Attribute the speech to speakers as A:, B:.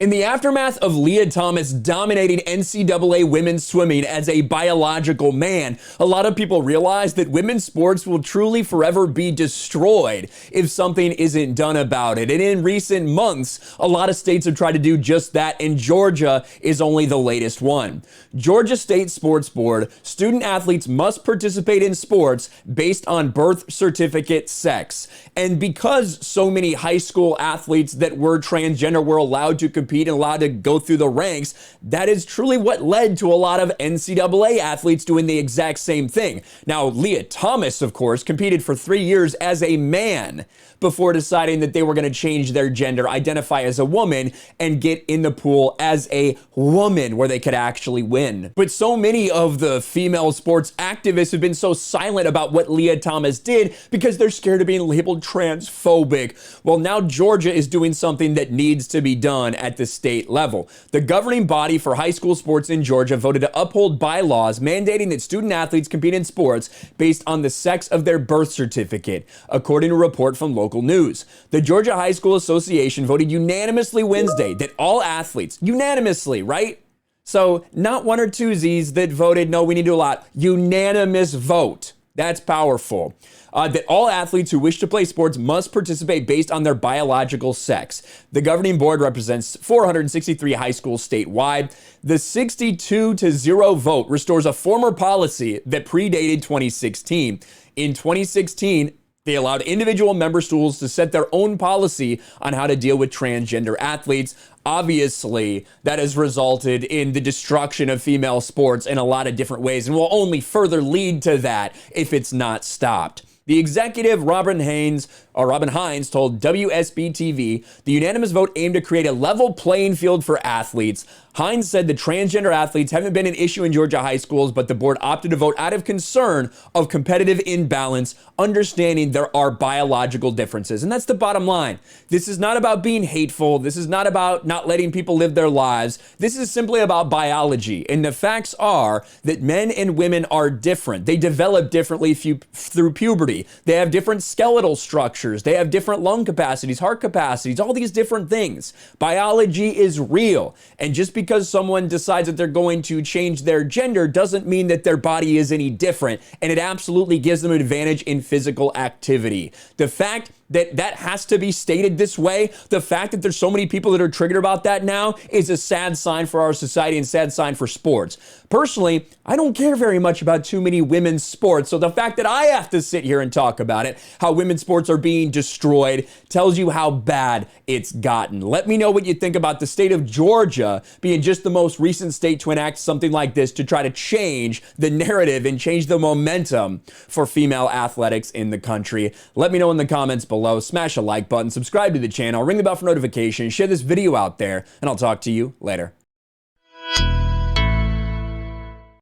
A: In the aftermath of Leah Thomas dominating NCAA women's swimming as a biological man, a lot of people realize that women's sports will truly forever be destroyed if something isn't done about it. And in recent months, a lot of states have tried to do just that, and Georgia is only the latest one. Georgia State Sports Board, student athletes must participate in sports based on birth certificate sex. And because so many high school athletes that were transgender were allowed to compete and allowed to go through the ranks, that is truly what led to a lot of NCAA athletes doing the exact same thing. Now, Leah Thomas, of course, competed for 3 years as a man before deciding that they were going to change their gender, identify as a woman, and get in the pool as a woman where they could actually win. But so many of the female sports activists have been so silent about what Leah Thomas did because they're scared of being labeled transphobic. Well, now Georgia is doing something that needs to be done at the state level. The governing body for high school sports in Georgia voted to uphold bylaws mandating that student athletes compete in sports based on the sex of their birth certificate, according to a report from local news. The Georgia High School Association voted unanimously Wednesday that all athletes, unanimously, right? So not one or twosies that voted, no, we need to allow, unanimous vote. That's powerful. That all athletes who wish to play sports must participate based on their biological sex. The governing board represents 463 high schools statewide. The 62-0 vote restores a former policy that predated 2016. In 2016, they allowed individual member schools to set their own policy on how to deal with transgender athletes. Obviously, that has resulted in the destruction of female sports in a lot of different ways and will only further lead to that if it's not stopped. The executive, Robin Hines, told WSB-TV the unanimous vote aimed to create a level playing field for athletes. Hines said the transgender athletes haven't been an issue in Georgia high schools, but the board opted to vote out of concern of competitive imbalance, understanding there are biological differences. And that's the bottom line. This is not about being hateful. This is not about not letting people live their lives. This is simply about biology. And the facts are that men and women are different. They develop differently through puberty. They have different skeletal structures. They have different lung capacities, heart capacities, all these different things. Biology is real. And just because someone decides that they're going to change their gender doesn't mean that their body is any different. And it absolutely gives them an advantage in physical activity. The fact that has to be stated this way, the fact that there's so many people that are triggered about that now is a sad sign for our society and sad sign for sports. Personally, I don't care very much about too many women's sports, so the fact that I have to sit here and talk about it, how women's sports are being destroyed, tells you how bad it's gotten. Let me know what you think about the state of Georgia being just the most recent state to enact something like this to try to change the narrative and change the momentum for female athletics in the country. Let me know in the comments below. Smash a like button, subscribe to the channel, ring the bell for notifications, share this video out there, and I'll talk to you later.